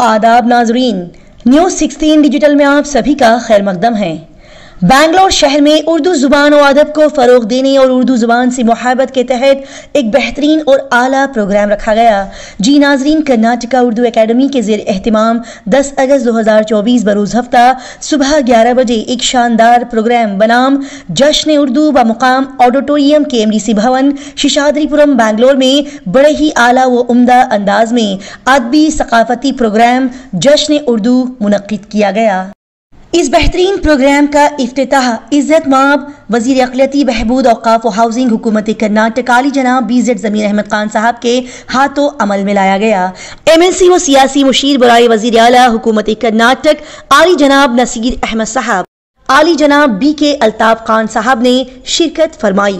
आदाब नाजरीन, news 16 digital में आप सभी का खैर मकदम है। बैंगलोर शहर में उर्दू जुबान और अदब को फ़रोग देने और उर्दू जुबान से मुहब्बत के तहत एक बेहतरीन और आला प्रोग्राम रखा गया। जी नाजरीन, कर्नाटका उर्दू एकेडमी के ज़ेर एहतिमाम 10 अगस्त 2024 बरोज़ हफ्ता सुबह 11 बजे एक शानदार प्रोग्राम बनाम जश्न उर्दू व मुकाम ऑडिटोरियम KMDC भवन शिशाद्रीपुरम बैंगलोर में बड़े ही आला व उम्दा अंदाज में अदबी सकाफती प्रोग्राम जश्न उर्दू मुनक्किद किया गया। इस बेहतरीन प्रोग्राम का इफ्तिताह इज़्ज़त माब वज़ीर अक़लियती बहबूद औक़ाफ़ व हाउसिंग हुकूमत कर्नाटक आली जनाब BZ ज़मीर अहमद खान साहब के हाथों अमल में लाया गया। MLC व सियासी मुशीर बराए वज़ीर आला हुकूमत कर्नाटक आली जनाब नसीर अहमद साहब, आली जनाब BK अल्ताफ़ खान साहब ने शिरकत फरमाई,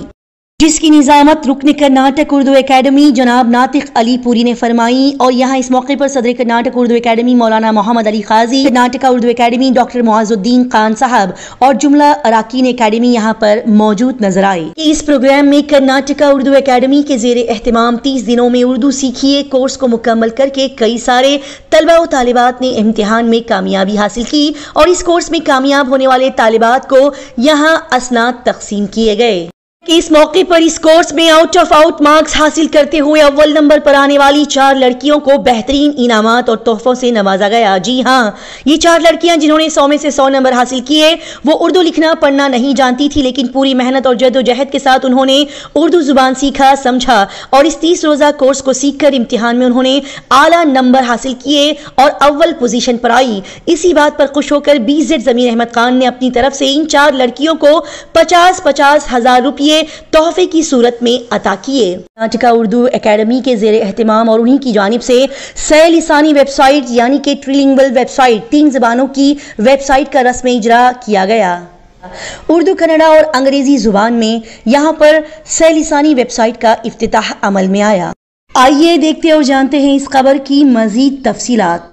जिसकी निज़ामत रुकन कर्नाटक उर्दू एकेडमी जनाब नातिक अली पूरी ने फरमाई। और यहाँ इस मौके पर सदर कर्नाटक उर्दू एकेडमी मौलाना मोहम्मद अली क़ाज़ी, कर्नाटका उर्दू एकेडमी डॉक्टर मुआज़ुद्दीन खान साहब और जुमला अराकीन एकेडमी यहाँ पर मौजूद नजर आए। इस प्रोग्राम में कर्नाटका उर्दू एकेडमी के ज़ेर एहतिमाम 30 दिनों में उर्दू सीखिए कोर्स को मुकम्मल करके कई सारे तलबा व तालिबात ने इम्तिहान में कामयाबी हासिल की और इस कोर्स में कामयाब होने वाले तालिबात को यहाँ असनाद तकसीम किए गए। इस मौके पर इस कोर्स में आउट ऑफ आउट मार्क्स हासिल करते हुए अव्वल नंबर पर आने वाली 4 लड़कियों को बेहतरीन इनामात और तोहफों से नवाजा गया। जी हाँ, ये 4 लड़कियां जिन्होंने 100 में से 100 नंबर हासिल किए, वो उर्दू लिखना पढ़ना नहीं जानती थी, लेकिन पूरी मेहनत और जद्दोजहद के साथ उन्होंने उर्दू जुबान सीखा, समझा और इस 30 रोजा कोर्स को सीख कर इम्तिहान में उन्होंने आला नंबर हासिल किए और अव्वल पोजीशन पर आई। इसी बात पर खुश होकर BZ ज़मीर अहमद खान ने अपनी तरफ से इन 4 लड़कियों को 50-50 हजार रुपये तोहफे की सूरत में अता किए। कर्नाटका उर्दू एकेडमी के ज़ेर एहतिमाम और उन्हीं की जानिब से सह लिसानी वेबसाइट यानी कि ट्रिलिंगुअल वेबसाइट 3 ज़बानों की वेबसाइट का रस्म इजरा किया गया। उर्दू, कन्नड़ा और अंग्रेजी जुबान में यहाँ पर सह लिसानी वेबसाइट का इफ्तिताह अमल में आया। आइए देखते और जानते हैं इस खबर की मजीद तफसीलात।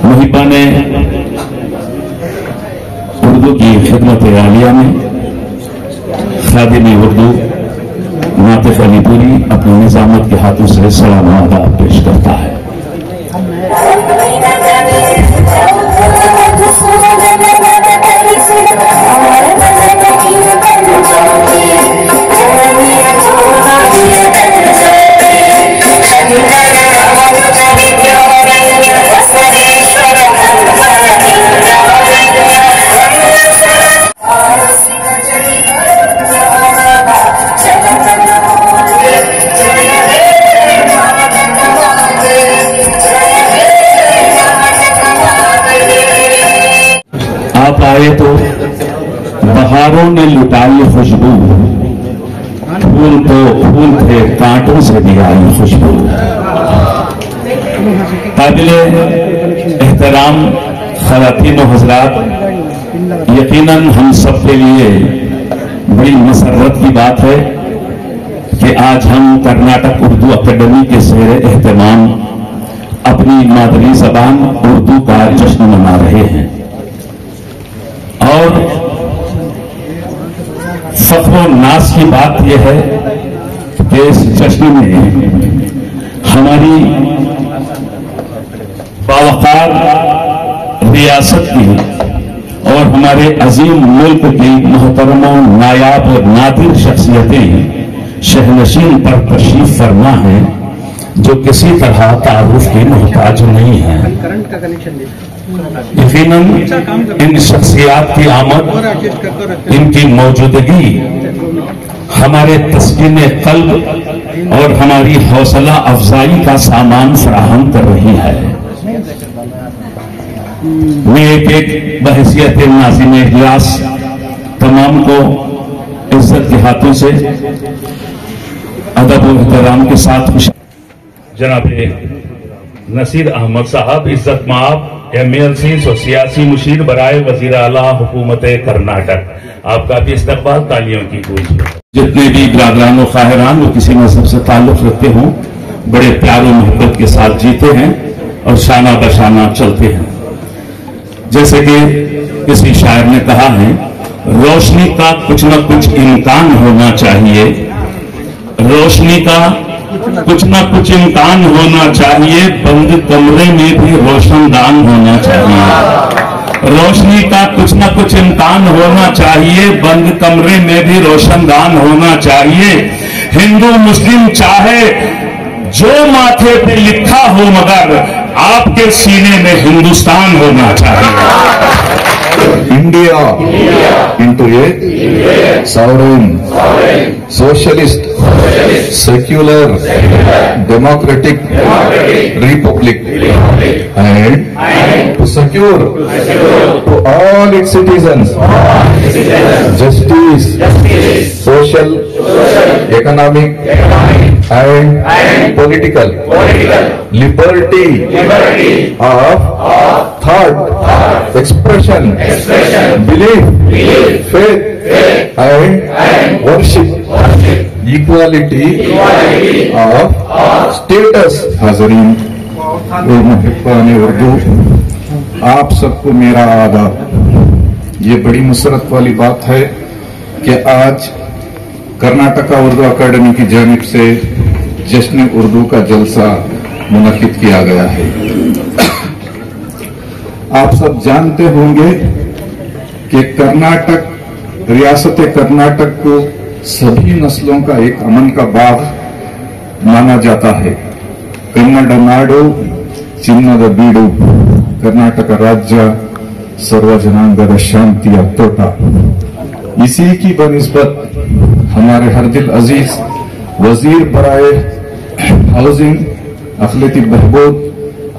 मुहिबा ने उर्दू की खिदमत आलिया में खादिम उर्दू नातिक अली पूरी अपनी निजामत के हाथों से सलाम आदाब पेश करता है। आप आए तो बहारों ने लुटाई खुशबू, फूल तो फूल थे कांटों से भी आई खुशबू। काबिल एहतराम ख़वातीन व हज़रात, यकीनन हम सब के लिए बड़ी मसर्रत की बात है कि आज हम कर्नाटक उर्दू एकेडमी के ज़ेर एहतमाम अपनी मादरी ज़बान उर्दू का जश्न मना रहे हैं। और फख्र और नाज की बात यह है कि इस जश्न में हमारी बावकार रियासत की और हमारे अजीम मुल्क की मोहतरमा नायाब और नादिर शख्सियतें शहनशीन पर तशरीफ फरमा है, जो किसी तरह तारुफ की मोहताज नहीं है। यकीनन इन शख्सियात की आमद, इनकी मौजूदगी हमारे तस्कीन कल्ब और हमारी हौसला अफजाई का सामान फराहम कर रही है। मैं एक बहैसियत नाज़िम इजलास तमाम को इज्जत के हाथों से अदब और एहतराम के साथ खुश जनाब नसीर अहमद साहब इज्जत माब MLC और सियासी मुशीर बराए वजीर आला हुकूमत कर्नाटक, आपका भी इस्तकबाल तालियों की गूंज। जितने भी बिरादरान और ख़ाहिरान वो किसी मजहब से ताल्लुक़ रखते हों, बड़े प्यार और मोहब्बत के साथ जीते हैं और शाना बशाना चलते हैं। जैसे कि किसी शायर ने कहा है, रोशनी का कुछ न कुछ इम्कान होना चाहिए, रोशनी का कुछ न कुछ इम्कान होना चाहिए, बंद कमरे में भी रोशनदान होना चाहिए। रोशनी का कुछ न कुछ इम्कान होना चाहिए, बंद कमरे में भी रोशनदान होना चाहिए। हिंदू मुस्लिम चाहे जो माथे पे लिखा हो, मगर आपके सीने में हिंदुस्तान होना चाहिए। India into a sovereign, socialist, secular, democratic republic, and to secure to all its citizens justice, social, economic, and political liberty of thought, expression, belief, faith, and worship, equality of status. हाज़रीन मुहिब्बान Urdu, आप सबको मेरा आदाब। ये बड़ी मुसरत वाली बात है कि आज कर्नाटका उर्दू अकादमी की जानिब से जश्न उर्दू का जलसा मुनक्किद किया गया है। आप सब जानते होंगे कि कर्नाटक, रियासत कर्नाटक को सभी नस्लों का एक अमन का बाग माना जाता है। कन्नड़ नाडु चिन्नद बीडु, कर्नाटक राज्य सर्व जनांगद शांतिया तोटा। इसी की बनिस्बत हमारे हर दिल अजीज वजीर बराए हाउसिंग, अखिलती बहबूद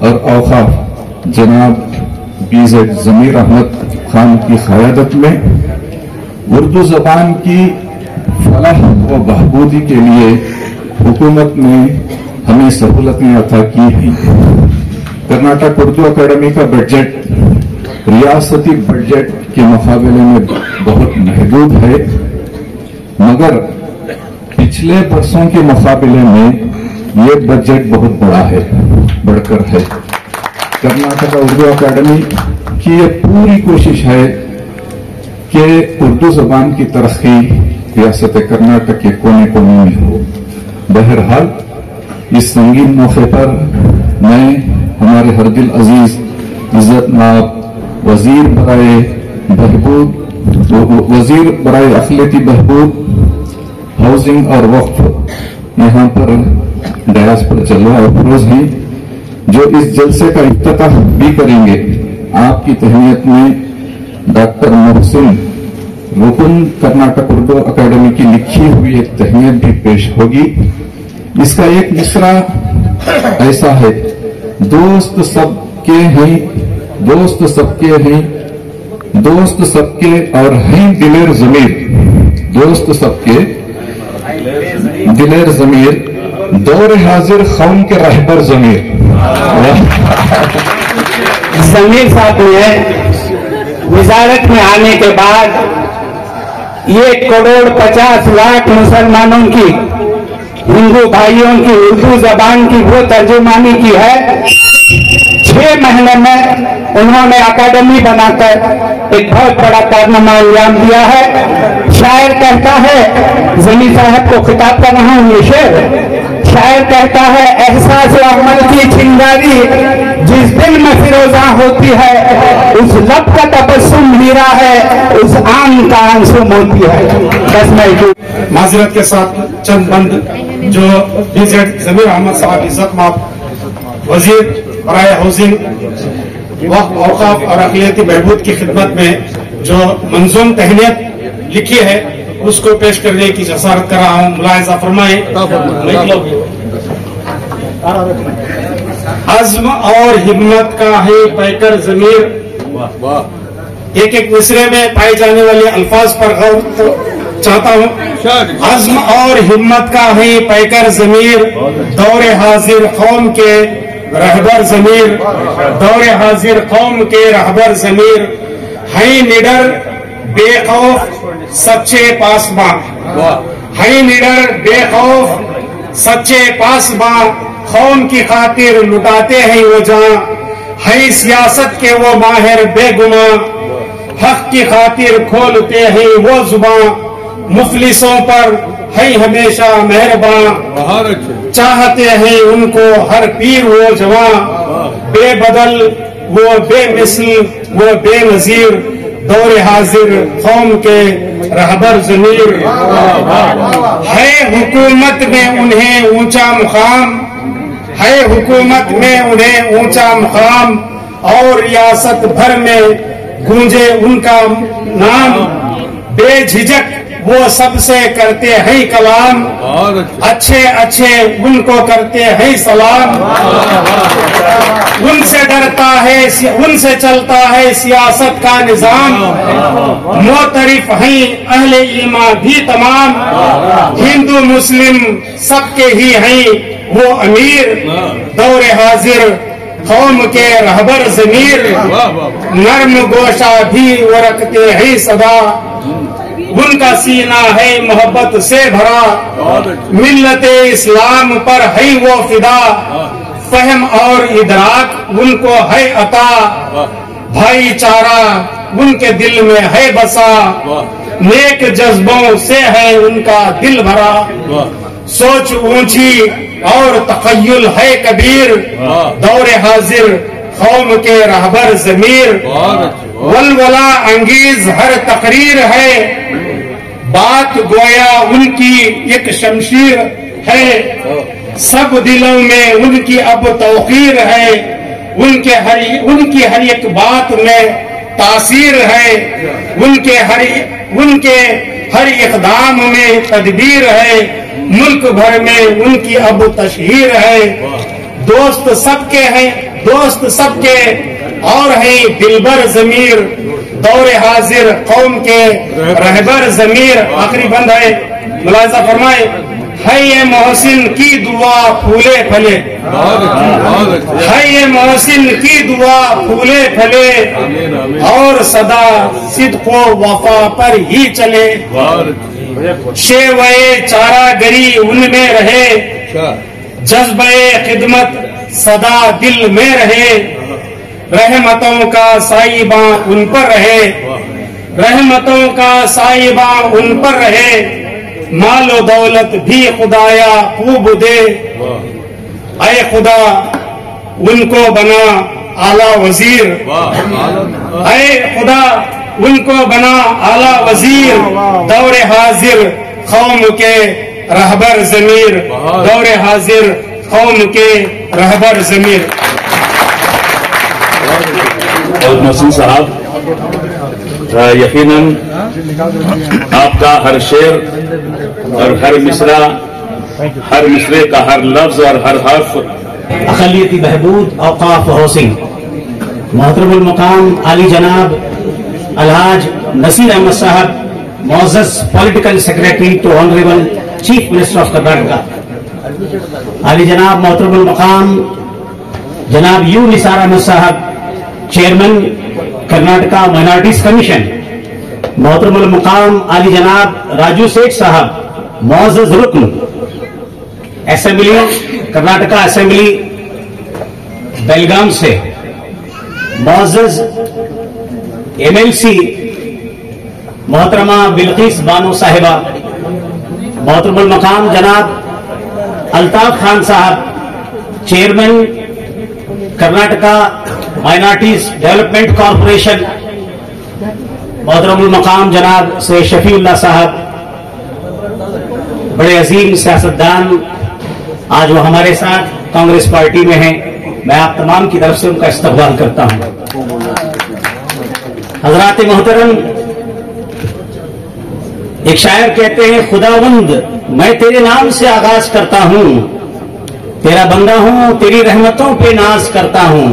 और औकाफ जनाब BZ जमीर अहमद खान की क़यादत में उर्दू ज़बान की फलाह व बहबूदी के लिए हुकूमत ने हमें सहूलतें अता की हैं। कर्नाटक उर्दू अकादमी का बजट रियासती बजट के मुकाबले में बहुत महदूद है, मगर पिछले वर्षों के मुकाबले में ये बजट बहुत बड़ा है, बढ़कर है। कर्नाटक उर्दू अकादमी की ये पूरी कोशिश है कि उर्दू जबान की तरक्की रियासत कर्नाटक के कोने कोने में हो। बहरहाल इस संगीन मौके पर मैं हमारे हर दिल अजीज इज्जत माब वजीर बराए बहबूद, वजीर बराए अखिलती बहबूद, हाउसिंग और वक्फ यहाँ पर डयास पर जलवा अफरोज हैं, जो इस जलसे का इफ्तिताह भी करेंगे। आपकी तहनीत में डॉक्टर मोहसिन रुकन कर्नाटक उर्दू अकादमी की लिखी हुई एक तहनीत भी पेश होगी। इसका एक मिसरा ऐसा है, दोस्त सबके हैं, दोस्त सबके हैं, दोस्त सबके और हैं दिलेर जमीर, दोस्त सबके दिलेर जमीर, दौर हाजिर खौम के रहबर जमीर। जमीर साहब ने वजारत में आने के बाद 1,50,00,000 मुसलमानों की, हिंदू भाइयों की उर्दू जबान की वो तर्जुमानी की है। 6 महीने में उन्होंने अकादमी बनाकर एक बहुत बड़ा कारनामा अंजाम दिया है। شاعر کہتا ہے، زمی صاحب کو خطاب کر رہا ہوں یہ شعر، شاعر کہتا ہے احساس و عمل کی چنگاری جس دل میں فروزاں ہوتی ہے، اس لب کا تبسم ہیرا ہے، اس آم کا آنسو موتی ہے. بس میں معذرت کے ساتھ چند بند جو ڈی زیڈ ضمیر احمد صاحب عزت مآب وزیر برائے ہاؤسنگ وقف اوقاف اور اقلیتی بہبود کی خدمت میں جو منظوم تہنیت لکھی ہے اس کو پیش کرنے کی جسارت کر رہا ہوں. ملاحظہ فرمائیں. عزم اور ہمت کا ہے پیکر ضمیر. ایک ایک مصرے میں پائے جانے والے الفاظ پر غور چاہتا ہوں. عزم اور ہمت کا ہے پیکر ضمیر، دور حاضر قوم کے رہبر ضمیر، دور حاضر قوم کے رہبر ضمیر، ہے نڈر بے خوف سچے پاسباں، ہے نڈر بے خوف سچے پاسباں، قوم کی خاطر لٹاتے ہیں وہ جاں، ہے سیاست کے وہ ماہر بے گماں، حق کی خاطر کھولتے ہیں وہ زباں، مفلسوں پر ہے ہمیشہ مہرباں، چاہتے ہیں ان کو ہر پیر وہ جواں، بے بدل وہ بے مثل وہ بے نظیر، دور حاضر قوم کے رہبر ضمیر. ہے حکومت میں انہیں اونچا مقام، ہے حکومت میں انہیں اونچا مقام، اور ریاست بھر میں گونجے ان کا نام، بے جھجک وہ سب سے کرتے ہیں کلام، اچھے اچھے ان کو کرتے ہیں سلام، ان سے ڈرتا ہے ان سے چلتا ہے سیاست کا نظام، معترف ہیں اہل ایمان بھی تمام، ہندو مسلم سب کے ہی ہیں وہ امیر، دور حاضر قوم کے رہبر ضمیر، نرم گوشہ بھی وہ رکھتے ہیں صدا، ان کا سینہ ہے محبت سے بھرا، ملت اسلام پر ہے وہ فدا، فہم اور ادراک ان کو ہے عطا، بھائی چارہ ان کے دل میں ہے بسا، نیک جذبوں سے ہے ان کا دل بھرا، سوچ اونچی اور تخیل ہے کبیر، دور حاضر قوم کے رہبر ضمیر، ولولہ انگیز ہر تقریر ہے، بات گویا ان کی ایک شمشیر ہے، سب دلوں میں ان کی اب توقیر ہے، ان کی ہر ایک بات میں تاثیر ہے، ان کے ہر اقدام میں تدبیر ہے، ملک بھر میں ان کی اب تشہیر ہے، دوست سب کے ہیں دوست سب کے اور ہیں دلبر ضمیر، دور حاضر قوم کے رہبر ضمیر. آخری بند ہے، ملاحظہ فرمائے، ہے یہ محسن کی دعا پھولے پھلے، ہے یہ محسن کی دعا پھولے پھلے، اور صدا صدق و وفا پر ہی چلے، شیوے چارہ گری ان میں رہے، جذبہ خدمت سدا دل میں رہے، رحمتوں کا سائباں ان پر رہے، رحمتوں کا سائباں ان پر رہے، مال و دولت بھی خدایا خوب دے، اے خدا ان کو بنا اعلیٰ وزیر، اے خدا ان کو بنا اعلیٰ وزیر، دور حاضر قوم کے رہبر ضمیر، دور حاضر قوم کے رہبر ضمیر. اور محسن صاحب، یقیناً آپ کا ہر شعر اور ہر مصرع، ہر مصرے کا ہر لفظ اور ہر حرف اقلیتی بہبود اوقاف ہاؤسنگ، محترم المقام علی جناب الحاج نصیر احمد صاحب، معزز political secretary to honourable chief minister of Karnataka, علی جناب محترم المقام جناب یو نثار احمد صاحب، چیئرمین کرناٹکا مائنارٹیز کمیشن، محترم المقام علی جناب راجو سیٹھ صاحب، معزز رکن اسمبلی کرناٹکا اسمبلی بیلگام سے، معزز ایم ایل سی मोहतरमा बिल्किस बानो साहिबा, मोहतरमुल मकाम जनाब अल्ताफ खान साहब, chairman Karnataka minorities development corporation, मोहतरमुल मकाम जनाब सैयद शफीउल्लाह साहब, बड़े अजीम सियासतदान, आज वो हमारे साथ कांग्रेस पार्टी में हैं। मैं आप तमाम की तरफ से उनका इस्तकबाल करता हूं। हजरात मोहतरम, एक शायर कहते हैं, खुदावंद मैं तेरे नाम से आगाज करता हूं, तेरा बंदा हूं, तेरी रहमतों पे नाज करता हूं,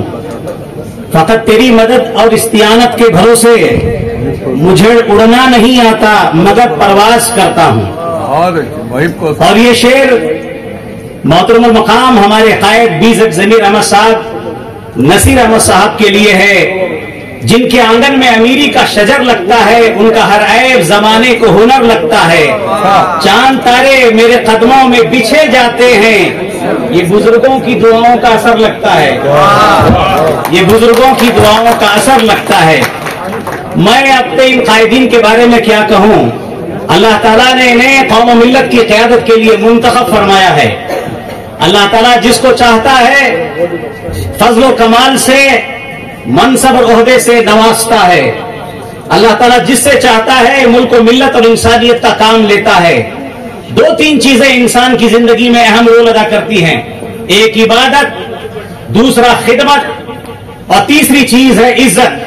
फकत तेरी मदद और इस्तियानत के भरोसे मुझे उड़ना नहीं आता मगर परवाज करता हूं। और ये शेर मोहतरमुल मकाम हमारे कायद बीज़क ज़मीर अहमद साहब, नसीर अहमद साहब के लिए है, जिनके आंगन में अमीरी का शजर लगता है, उनका हर ऐब जमाने को हुनर लगता है, चांद तारे मेरे कदमों में बिछे जाते हैं, ये बुजुर्गों की दुआओं का असर लगता है, ये बुजुर्गों की दुआओं का असर लगता है। मैं अपने इन कायदीन के बारे में क्या कहूं, अल्लाह ताला ने इन्हें कौम और मिल्लत की क़यादत के लिए मुंतखब फरमाया है। अल्लाह ताला जिसको चाहता है फजल कमाल से, मनसब और ओहदे से नवाजता है। अल्लाह ताला जिससे चाहता है मुल्क और मिल्लत और इंसानियत का काम लेता है। दो तीन चीजें इंसान की जिंदगी में अहम रोल अदा करती हैं, एक इबादत, दूसरा खिदमत और तीसरी चीज है इज्जत।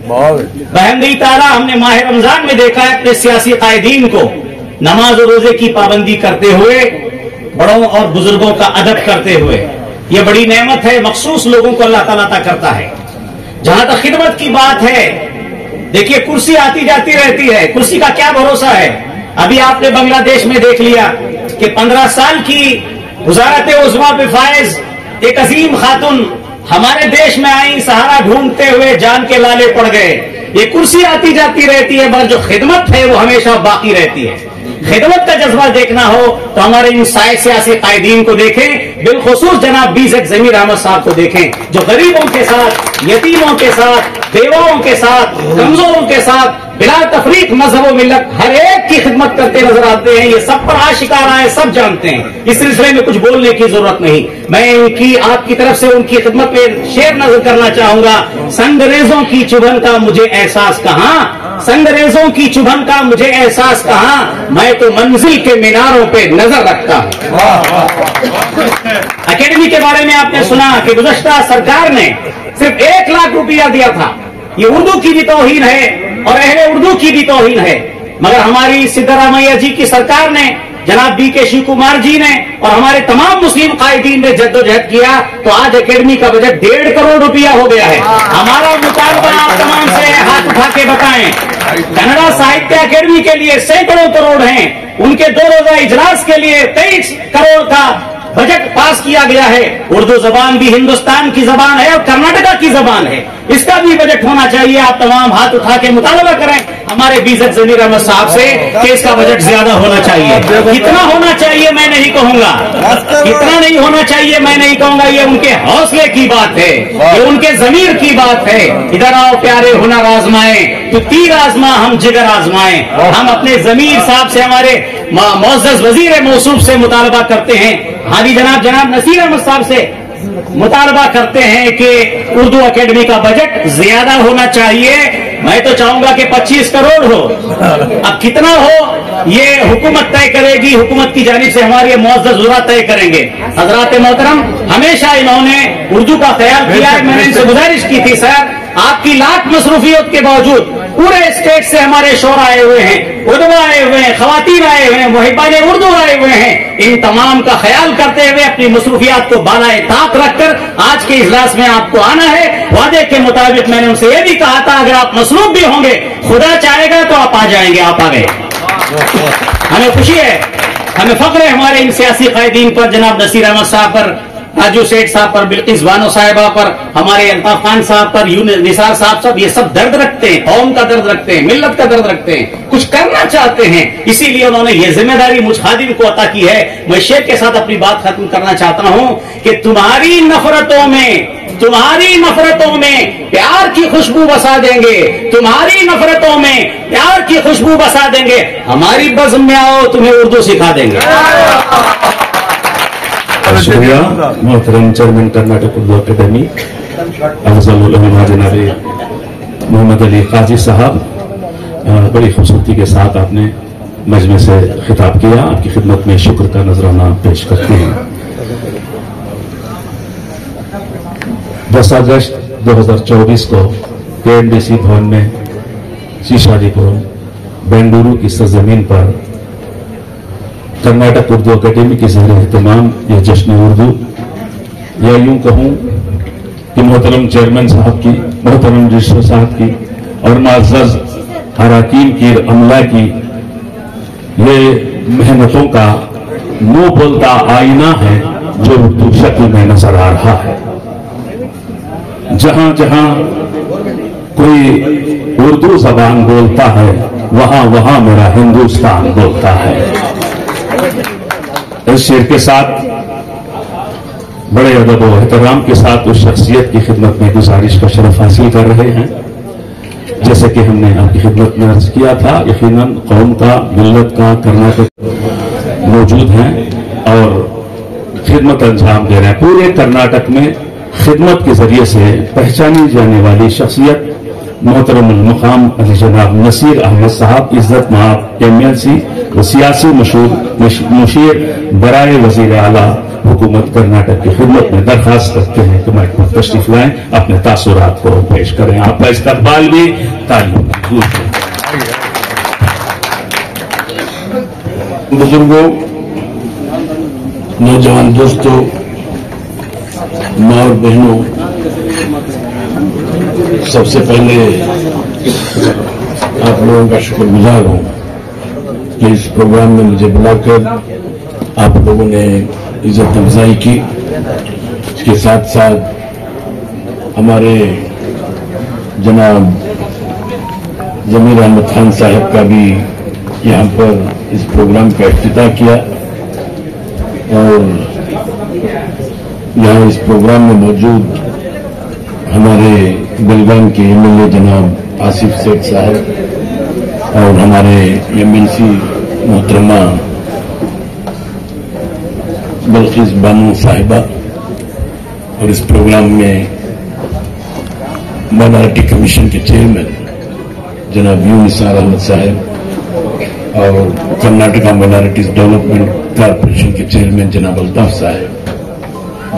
बहमदी ताला हमने माह रमजान में देखा है अपने सियासी कायदीन को नमाज और रोजे की पाबंदी करते हुए, बड़ों और बुजुर्गों का अदब करते हुए। यह बड़ी नेमत है, मखसूस लोगों को अल्लाह ताला अता करता है। जहां तक खिदमत की बात है, देखिए कुर्सी आती जाती रहती है, कुर्सी का क्या भरोसा है। अभी आपने बांग्लादेश में देख लिया कि 15 साल की वज़ारत उज़्मा पे फायज एक अजीम खातून हमारे देश में आई, सहारा ढूंढते हुए जान के लाले पड़ गए। ये कुर्सी आती जाती रहती है, मगर जो खिदमत है वो हमेशा बाकी रहती है। खिदमत का जज्बा देखना हो तो हमारे इन सियासी कायदीन को देखें, बिलखुसूस जनाब बीज़क ज़मीर अहमद साहब को देखें, जो गरीबों के साथ, यतीमों के साथ, बेवाओं के साथ, कमजोरों के साथ बिला तफरीक मजहब और मिल्लत हर एक की खिदमत करते नजर आते हैं। ये सब पर आशिकारा है, सब जानते हैं, इस सिलसिले में कुछ बोलने की जरूरत नहीं। मैं इनकी आपकी तरफ से उनकी खिदमत में शेर नजर करना चाहूंगा। संगरेजों की चुभन का मुझे एहसास कहां, संगरेजों की चुभन का मुझे एहसास कहां, मैं तो मंजिल के मीनारों पे नजर रखता हूं। अकेडमी के बारे में आपने सुना कि गुज़श्ता सरकार ने सिर्फ 1 लाख रुपया दिया था। ये उर्दू की भी तौहीन है और अहले उर्दू की भी तौहीन है, मगर हमारी सिद्धरामैया जी की सरकार ने, जनाब BK शिव कुमार जी ने और हमारे तमाम मुस्लिम कायदीन ने जद्दोजहद किया तो आज अकेडमी का बजट 1.5 करोड़ रुपया हो गया है। हमारा मुतालबा आप तमाम से हाथ उठा के बताएं, कन्नड़ा साहित्य अकेडमी के लिए सैकड़ों करोड़ हैं, उनके 2 रोजा इजलास के लिए 23 करोड़ का बजट पास किया गया है। उर्दू जबान भी हिंदुस्तान की जबान है और कर्नाटका की जबान है, इसका भी बजट होना चाहिए। आप तमाम हाथ उठा के मुतालबा करें हमारे बीज़क ज़मीर अहमद साहब से कि इसका बजट ज्यादा होना चाहिए। कितना होना चाहिए मैं नहीं कहूंगा, कितना नहीं होना चाहिए मैं नहीं कहूंगा, ये उनके हौसले की बात है, ये उनके जमीर की बात है। इधर आओ प्यारे हुनर आजमाए, तो तीर आजमा हम जिगर आजमाए। हम अपने जमीर साहब से, हमारे मुअज़्ज़ज़ वजीर मौसूफ से मुतालबा करते हैं, हाजी जनाब नसीर अहमद साहब से मुतालबा करते हैं कि उर्दू अकेडमी का बजट ज्यादा होना चाहिए। मैं तो चाहूंगा कि 25 करोड़ हो, अब कितना हो ये हुकूमत तय करेगी, हुकूमत की जानिब से हमारे मुअज़्ज़ज़ वज़ीर तय करेंगे। हज़रात मोहतरम, हमेशा इन्होंने उर्दू का ख्याल किया है। मैंने इनसे गुजारिश की थी, सर आपकी लाख मसरूफियत के बावजूद पूरे स्टेट से हमारे शोर आए हुए हैं, उलमा आए हुए हैं, खवातीन आए हुए हैं, मुहिब्बान उर्दू आए हुए हैं, इन तमाम का ख्याल करते हुए अपनी मसरूफियात को बालाए ताक रखकर आज के इजलास में आपको आना है। वादे के मुताबिक मैंने उनसे यह भी कहा था, अगर आप मसरूफ भी होंगे, खुदा चाहेगा तो आप आ जाएंगे, आप आ गए। हमें खुशी है, हमें फख्र है हमारे इन सियासी कायदीन पर, जनाब नसीर अहमद साहब पर, राजू सेठ साहब पर, बिल्किस बानो साहिबा पर, हमारे अल्ताफ खान साहब पर, निसार साहब ये सब दर्द रखते हैं, कौम का दर्द रखते हैं, मिल्लत का दर्द रखते हैं, कुछ करना चाहते हैं, इसीलिए उन्होंने ये जिम्मेदारी मुझ खादिम को अता की है। मैं शेख के साथ अपनी बात खत्म करना चाहता हूं कि तुम्हारी नफरतों में प्यार की खुशबू बसा देंगे, तुम्हारी नफरतों में प्यार की खुशबू बसा देंगे, हमारी बज़्म में आओ, तुम्हें उर्दू सिखा देंगे। शुक्रिया मोहतरम चेयरमैन कर्नाटक उर्दू अकेडमी अफजल उलमा जनाब मोहम्मद अली काजी साहब, बड़ी खूबसूरती के साथ आपने मजमे से खिताब किया। आपकी खिदमत में शुक्र का नजराना पेश करते हैं। 10 अगस्त 2024 को KMDC भवन में शीशादीपुरम बेंगलुरु की सरजमीन पर कर्नाटक उर्दू अकेडमी के ज़ेर एहतमाम यह जश्न उर्दू, या यूं कहूं कि मोहतरम चेयरमैन साहब की, मोहतरम रजिस्ट्रार साहब की और माज़ज़ अराकीन की, अमला की ये मेहनतों का मुंह बोलता आईना है जो उर्दू शक्ल में नजर आ रहा है। जहां जहां कोई उर्दू जबान बोलता है वहां वहां मेरा हिंदुस्तान बोलता है। इस शेर के साथ बड़े अदब और एहतराम के साथ उस शख्सियत की खिदमत में गुजारिश का शरफ हासिल कर रहे हैं। जैसे कि हमने आपकी खिदमत में अर्ज किया था, यकीनन कौम का, मिल्लत का कर्नाटक मौजूद हैं और खिदमत अंजाम दे रहे हैं। पूरे कर्नाटक में खिदमत के जरिए से पहचानी जाने वाली शख्सियत मोहतरम मुकाम जनाब नसीर अहमद साहब, इज्जत माब MLC व सियासी मुशीर बराए वजीर आला हुकूमत कर्नाटक की खिदमत में दरखास्त करते हैं कि माइक पर तशरीफ लाएं, अपने तासुरात को पेश करें। आपका इस्तकबाल भी तालियों बुजुर्गों, नौजवान दोस्तों, माँ और बहनों, सबसे पहले आप लोगों का शुक्रगुजार हूं कि इस प्रोग्राम में मुझे बुलाकर आप लोगों ने इज्जत अफजाई की। इसके साथ साथ हमारे जनाब जमीर अहमद खान साहब का भी यहाँ पर इस प्रोग्राम का इफ्तिताह किया और यहाँ इस प्रोग्राम में मौजूद हमारे बेलगाम के MLA जनाब आसिफ सेठ साहब और हमारे MLC मोहतरमा बिल्किस बानो साहिबा और इस प्रोग्राम में माइनॉरिटी कमीशन के चेयरमैन जनाब निसार अहमद साहब और कर्नाटका माइनॉरिटीज डेवलपमेंट कॉरपोरेशन के चेयरमैन जनाब अल्ताफ साहब,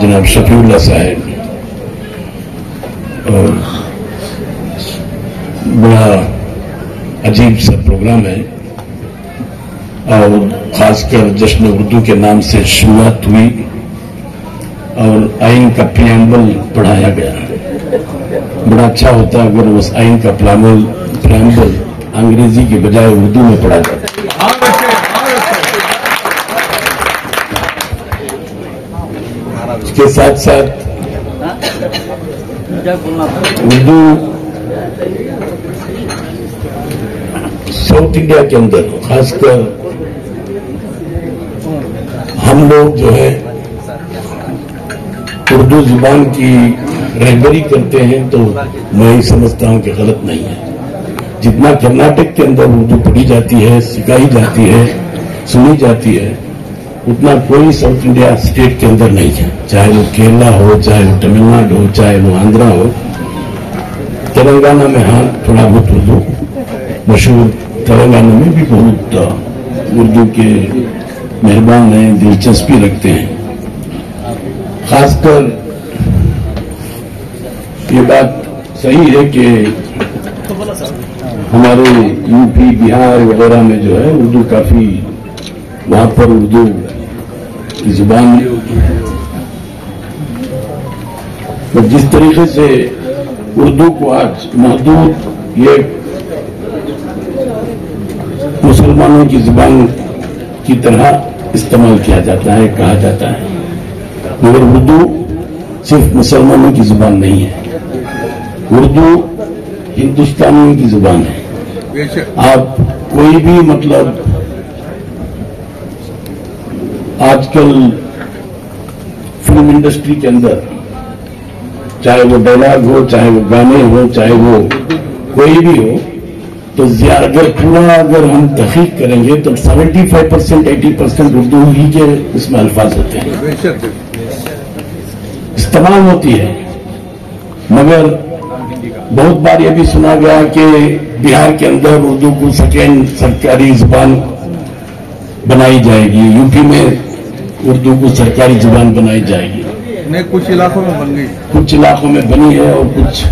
जनाब शफीउल्लाह साहब, और बड़ा अजीब सा प्रोग्राम है और खासकर जश्न उर्दू के नाम से शुरुआत हुई और आइन का प्रियम्बल पढ़ाया गया। बड़ा अच्छा होता अगर उस आइन का प्रियम्बल अंग्रेजी के बजाय उर्दू में पढ़ा जाता। इसके साथ साथ उर्दू साउथ इंडिया के अंदर खासकर हम लोग जो है उर्दू जुबान की रहबरी करते हैं तो मैं ही समझता हूं कि गलत नहीं है। जितना कर्नाटक के अंदर उर्दू पढ़ी जाती है, सिखाई जाती है, सुनी जाती है, उतना कोई साउथ इंडिया स्टेट के अंदर नहीं है। चाहे वो केरला हो, चाहे वो तमिलनाडु हो, चाहे वो आंध्रा हो। तेलंगाना में हाँ थोड़ा बहुत उर्दू मशहूर, तेलंगाना में भी बहुत उर्दू के मेहरबान हैं, दिलचस्पी रखते हैं। खासकर ये बात सही है कि हमारे यूपी, बिहार वगैरह में जो है उर्दू काफी, वहां पर उर्दू की जुबान तो जिस तरीके से उर्दू को आज महदूद ये मुसलमानों की जुबान की तरह इस्तेमाल किया जाता है, कहा जाता है। मगर उर्दू सिर्फ मुसलमानों की जुबान नहीं है, उर्दू हिंदुस्तानियों की जुबान है। आप कोई भी मतलब आजकल फिल्म इंडस्ट्री के अंदर चाहे वो डायलॉग हो, चाहे वो गाने हो, चाहे वो कोई भी हो, तो अगर पूरा अगर हम तहकीक करेंगे तो 75% 80% उर्दू ही के इसमें अल्फाज होते हैं, इस्तेमाल होती है। मगर बहुत बार यह भी सुना गया कि बिहार के अंदर उर्दू को सेकेंड सरकारी जुबान बनाई जाएगी, यूपी में उर्दू को सरकारी जुबान बनाई जाएगी। नहीं, कुछ इलाकों में बन गई, कुछ इलाकों में बनी है और कुछ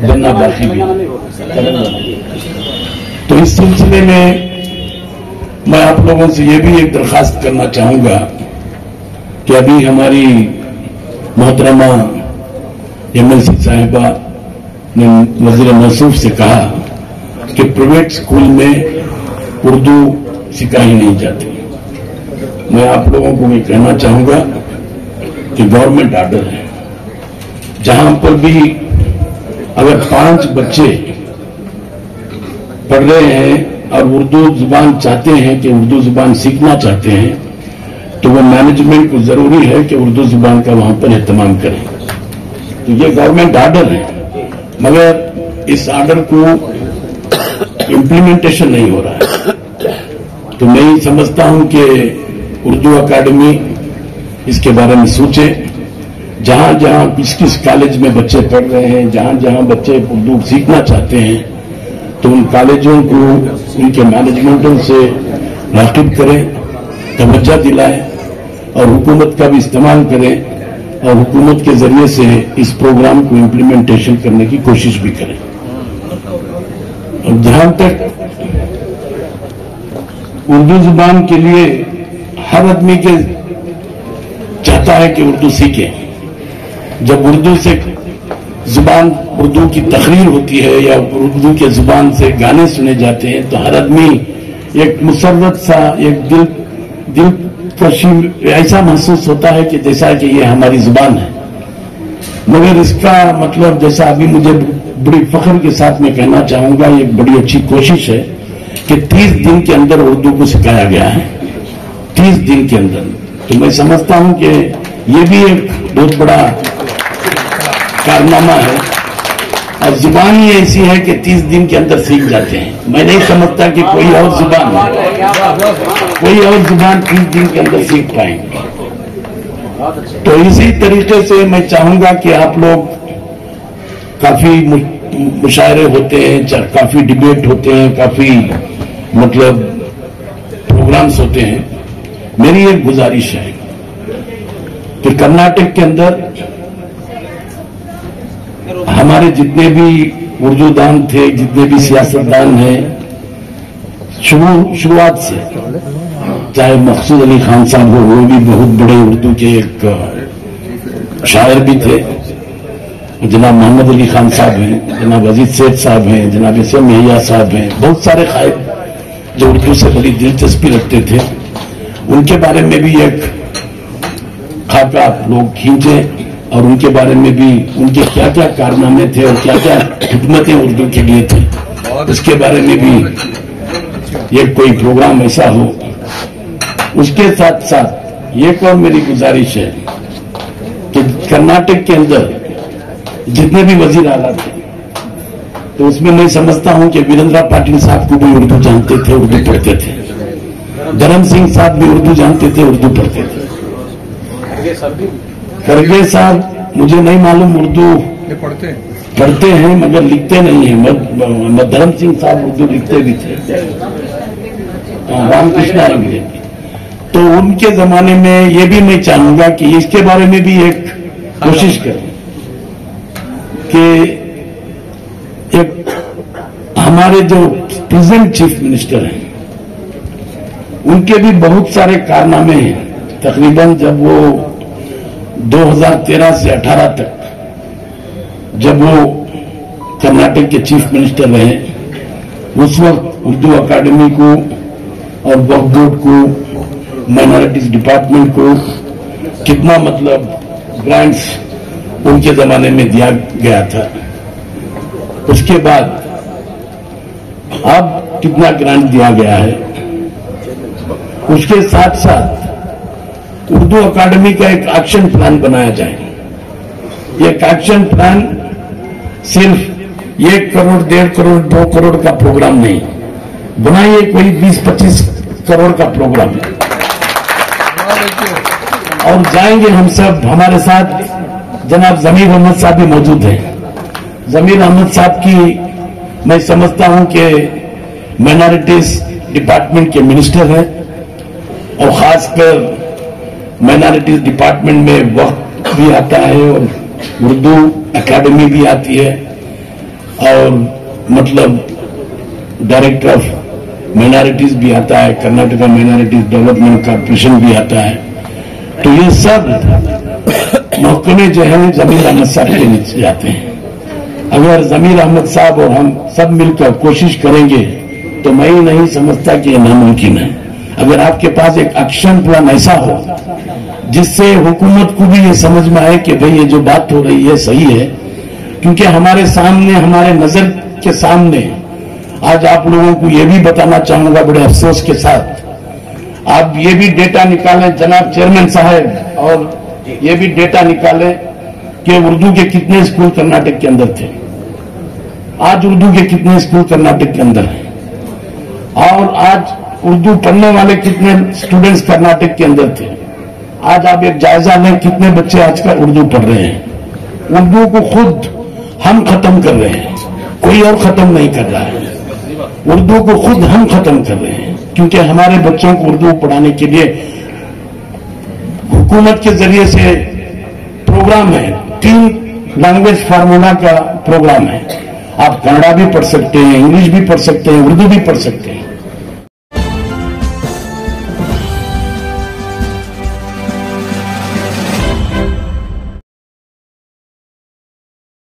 बनना बाकी भी है। तो इस सिलसिले में मैं आप लोगों से ये भी एक दरखास्त करना चाहूंगा कि अभी हमारी मोहतरमा एमएलसी साहिबा ने वज़ीर मौसूफ से कहा कि प्राइवेट स्कूल में उर्दू सिखाई नहीं जाती। मैं आप लोगों को भी कहना चाहूंगा कि गवर्नमेंट आर्डर है, जहां पर भी अगर 5 बच्चे पढ़ रहे हैं और उर्दू जुबान चाहते हैं कि उर्दू जुबान सीखना चाहते हैं, तो वो मैनेजमेंट को जरूरी है कि उर्दू जुबान का वहां पर एहतमाम करें। तो ये गवर्नमेंट आर्डर है, मगर इस आर्डर को इम्प्लीमेंटेशन नहीं हो रहा है। तो मैं ये समझता हूं कि उर्दू अकादमी इसके बारे में सोचे, जहां जहां किस कॉलेज में बच्चे पढ़ रहे हैं, जहां जहां बच्चे उर्दू सीखना चाहते हैं, तो उन कॉलेजों को उनके मैनेजमेंटों से राग़िब करें, तवज्जो दिलाएं और हुकूमत का भी इस्तेमाल करें और हुकूमत के जरिए से इस प्रोग्राम को इम्प्लीमेंटेशन करने की कोशिश भी करें। और जहां तक उर्दू जुबान के लिए हर आदमी के चाहता है कि उर्दू सीखे, जब उर्दू से जुबान उर्दू की तकरीर होती है या उर्दू के जुबान से गाने सुने जाते हैं, तो हर आदमी एक मुसर्रत सा, एक दिलकशी ऐसा महसूस होता है कि जैसा कि ये हमारी जुबान है। मगर इसका मतलब, जैसा अभी मुझे बड़ी फख्र के साथ में कहना चाहूंगा, ये बड़ी अच्छी कोशिश है कि 30 दिन के अंदर उर्दू को सिखाया गया है, 30 दिन के अंदर। तो मैं समझता हूं कि ये भी एक बहुत बड़ा कारनामा है और जुबान ही ऐसी है कि 30 दिन के अंदर सीख जाते हैं। मैं नहीं समझता कि कोई और जुबान 30 दिन के अंदर सीख पाएंगे। तो इसी तरीके से मैं चाहूंगा कि आप लोग, काफी मुशायरे होते हैं, काफी डिबेट होते हैं, काफी मतलब प्रोग्राम्स होते हैं। मेरी एक गुजारिश है कि कर्नाटक के अंदर हमारे जितने भी उर्दूदान थे, जितने भी सियासतदान हैं, शुरुआत से, चाहे मकसूद अली खान साहब हो, वो भी बहुत बड़े उर्दू के एक शायर भी थे, जनाब मोहम्मद अली खान साहब हैं, जनाब अजीज सेठ साहब हैं, जनाब इसम मैया साहब हैं, बहुत सारे कायद जो उर्दू से बड़ी दिलचस्पी रखते थे। उनके बारे में भी एक खाका आप लोग खींचे और उनके बारे में भी, उनके क्या क्या कारनामे थे और क्या क्या खिदमतें उर्दू के लिए थी, उसके बारे में भी एक कोई प्रोग्राम ऐसा हो। उसके साथ साथ एक और मेरी गुजारिश है कि कर्नाटक के अंदर जितने भी वजीर आला थे, तो उसमें मैं समझता हूं कि वीरेंद्र पाटिल साहब को भी उर्दू जानते थे, उर्दू पढ़ते थे। धर्म सिंह साहब भी उर्दू जानते थे, उर्दू पढ़ते थे। खड़गे साहब मुझे नहीं मालूम, उर्दू पढ़ते हैं मगर लिखते नहीं हैं। धर्म सिंह साहब उर्दू लिखते भी थे, रामकृष्ण भी। तो उनके जमाने में ये भी मैं चाहूंगा कि इसके बारे में भी एक कोशिश करें कि एक हमारे जो प्रेजेंट चीफ मिनिस्टर हैं, उनके भी बहुत सारे कारनामे हैं। तकरीबन जब वो 2013 से 18 तक जब वो कर्नाटक के चीफ मिनिस्टर रहे, उस वक्त उर्दू अकादमी को और वक्फ बोर्ड को, माइनॉरिटीज डिपार्टमेंट को कितना मतलब ग्रांट्स उनके जमाने में दिया गया था, उसके बाद अब कितना ग्रांट दिया गया है, उसके साथ साथ उर्दू अकादमी का एक एक्शन प्लान बनाया जाए। एक एक्शन प्लान सिर्फ 1 करोड़, 1.5 करोड़, 2 करोड़ का प्रोग्राम नहीं, बनाइए कोई 20-25 करोड़ का प्रोग्राम है। और जाएंगे हम सब, हमारे साथ जनाब जमीर अहमद साहब भी मौजूद हैं। जमीर अहमद साहब की मैं समझता हूं कि माइनॉरिटीज डिपार्टमेंट के मिनिस्टर हैं और खासकर माइनॉरिटीज डिपार्टमेंट में वक्त भी आता है और उर्दू एकेडमी भी आती है और मतलब डायरेक्टर ऑफ माइनॉरिटीज भी आता है, कर्नाटका माइनॉरिटीज डेवलपमेंट कॉर्पोरेशन भी आता है। तो ये सब महकमे जो है जमीर अहमद साहब के नीचे जाते हैं। अगर जमीर अहमद साहब और हम सब मिलकर कोशिश करेंगे तो मैं ही नहीं समझता कि यह नामुमकिन है। अगर आपके पास एक एक्शन प्लान ऐसा हो जिससे हुकूमत को भी ये समझ में आए कि भाई ये जो बात हो रही है सही है, क्योंकि हमारे सामने, हमारे नजर के सामने आज आप लोगों को ये भी बताना चाहूंगा बड़े अफसोस के साथ, आप ये भी डेटा निकालें जनाब चेयरमैन साहब, और ये भी डेटा निकालें कि उर्दू के कितने स्कूल कर्नाटक के अंदर थे, आज उर्दू के कितने स्कूल कर्नाटक के अंदर हैं, और आज उर्दू पढ़ने वाले कितने स्टूडेंट्स कर्नाटक के अंदर थे। आज आप एक जायजा लें कितने बच्चे आजकल उर्दू पढ़ रहे हैं। उर्दू को खुद हम खत्म कर रहे हैं, कोई और खत्म नहीं कर रहा है। उर्दू को खुद हम खत्म कर रहे हैं क्योंकि हमारे बच्चों को उर्दू पढ़ाने के लिए हुकूमत के जरिए से प्रोग्राम है, 3 लैंग्वेज फार्मूला का प्रोग्राम है। आप कन्नड़ा भी पढ़ सकते हैं, इंग्लिश भी पढ़ सकते हैं, उर्दू भी पढ़ सकते हैं।